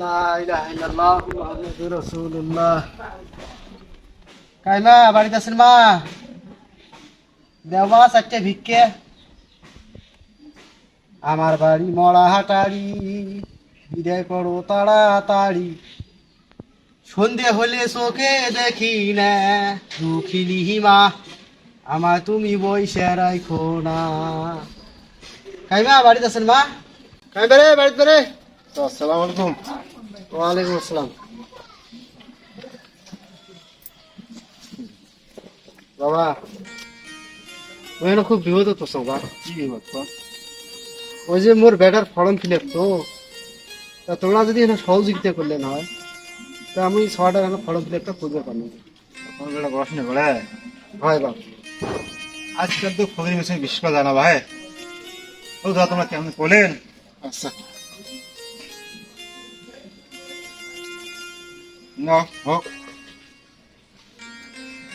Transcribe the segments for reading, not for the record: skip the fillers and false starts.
লা ইলাহা ইল্লাল্লাহ মুহাম্মাদুর রাসূলুল্লাহ। কাইমা বাড়িতে আছেন মা? দেওয়া চারটে ভিক্ষে। আমার বাড়ি মরা হাটারি, বিদায় করো তাড়াতাড়ি। সন্ধে হলে চোখে দেখি না, দুঃখিনী মা আমার তুমি বইসে রাখো না। কাইমা বাড়িতে আছেন মা? কাইমা রে বাড়িতে রে। আসসালামু আলাইকুম। ওয়ালাইকুম আসসালাম। বাবা ওই খুব বিপদ তো বাবা। কি বিপদ তো? ওই যে মোর ব্যাটার ফর্ম ফিল আপ তো, তা তোমরা যদি এখানে সহযোগিতা করলেন হয় তা আমি 6টার ফর্ম ফিল আপটা করতে পারবো। আপনার বেটা পড়াশোনা করে? হয় বাবা। আজকাল তো ফকির মিশন বিশ্বাস করা যায় না ভাই। ও দাদা তোমরা কেমন করলেন? আচ্ছা না হোক,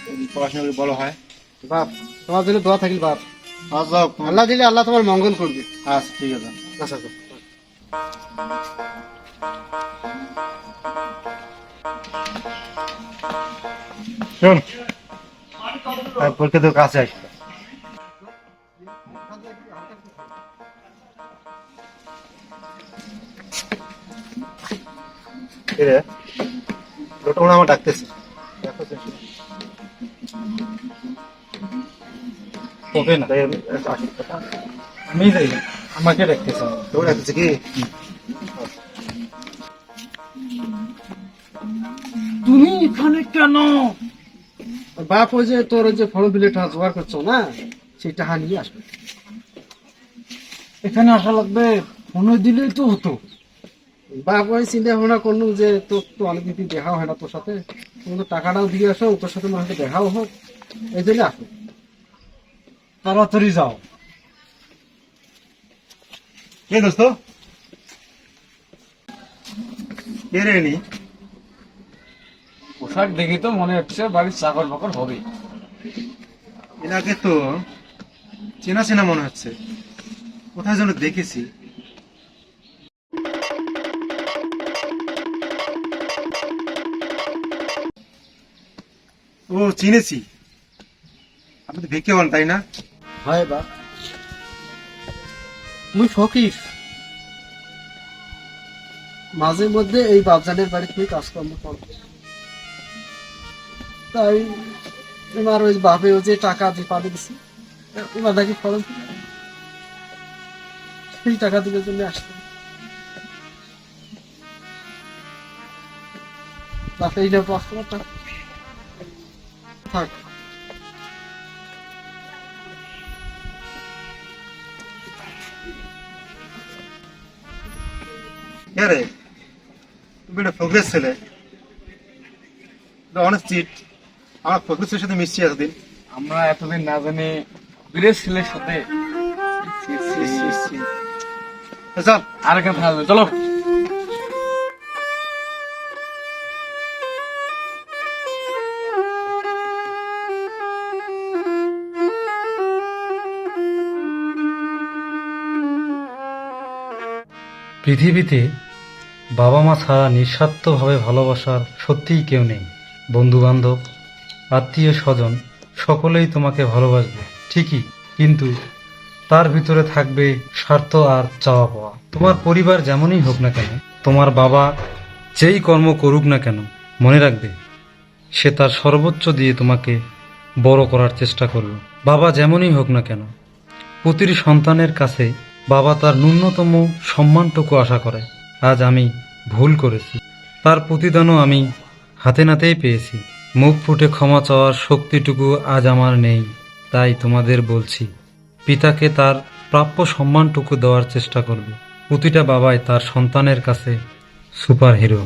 যদি পড়াশোনা করে বড় হয়। বাপ, তোমার জন্য দোয়া থাকলে বাপ। আচ্ছা আল্লাহ দিলে আল্লাহ তোমার মঙ্গল করবে। আচ্ছা ঠিক আছে। আচ্ছা শোন, পরীক্ষা তো কাছে আসবে। রে লোকটা মনে হয় আমার ডাকতেছে। ওকে না, আমি যাই, আমাকে ডাকতেছে। তোর ডাকতেছে কি? তুমি এখানে কেন? বাপ, ওই যে তোর ওই যে ফর্ম ফিল আপটা জোগাড় করছো না, সেটা হারিয়ে আসবে। এখানে আসা লাগবে? ফোনে দিলেই তো হতো। বাপ ওই চিন্তা ভাবনা করলুম যে তোর তো অনেকদিন দেখাও হয় না তোর সাথে, তুমি তো টাকাটাও দিয়ে আসো, তোর সাথে মনে হয় দেখাও হোক, এই জন্য আসো। তাড়াতাড়ি যাও। কে দোস্ত? কে রে নি? পোশাক দেখি তো মনে হচ্ছে বাড়ির চাকর বাকর হবে। এনাকে তো চেনা চেনা মনে হচ্ছে, কোথায় যেন দেখেছি। ও চিনেছি, আপনি তো ভিক্ষে হন তাই না? হয় বাপ, মুই ফকির, মাঝে মধ্যে এই বাপজানের বাড়িতে কাজকর্ম করবো, তাই এবার ওই বাপে ও যে টাকা দিয়ে পাবে দিছি, এবার নাকি ফলন সেই টাকা দিনের জন্য আসতো। বাপে এই পাসপোর্টটা থাক। কে রে? তুমি একটা ফকরের ছেলে, অনেক চিট। আমার ফকরের ছেলের সাথে মিশছি এতদিন। আমরা এতদিন না জানি বীরের ছেলের সাথে। চল আর এখানে থাকবে, চলো। পৃথিবীতে বাবা মা ছাড়া নিঃস্বার্থভাবে ভালোবাসার সত্যিই কেউ নেই। বন্ধু বান্ধব, আত্মীয় স্বজন সকলেই তোমাকে ভালোবাসবে ঠিকই, কিন্তু তার ভিতরে থাকবে স্বার্থ আর চাওয়া পাওয়া। তোমার পরিবার যেমনই হোক না কেন, তোমার বাবা যেই কর্ম করুক না কেন, মনে রাখবে সে তার সর্বোচ্চ দিয়ে তোমাকে বড় করার চেষ্টা করবে। বাবা যেমনই হোক না কেন, প্রতিটি সন্তানের কাছে বাবা তার ন্যূনতম সম্মানটুকু আশা করে। আজ আমি ভুল করেছি, তার প্রতিদানও আমি হাতে নাতেই পেয়েছি। মুখ ফুটে ক্ষমা চাওয়ার শক্তিটুকু আজ আমার নেই। তাই তোমাদের বলছি, পিতাকে তার প্রাপ্য সম্মানটুকু দেওয়ার চেষ্টা করবে। প্রতিটা বাবাই তার সন্তানের কাছে সুপার হিরো।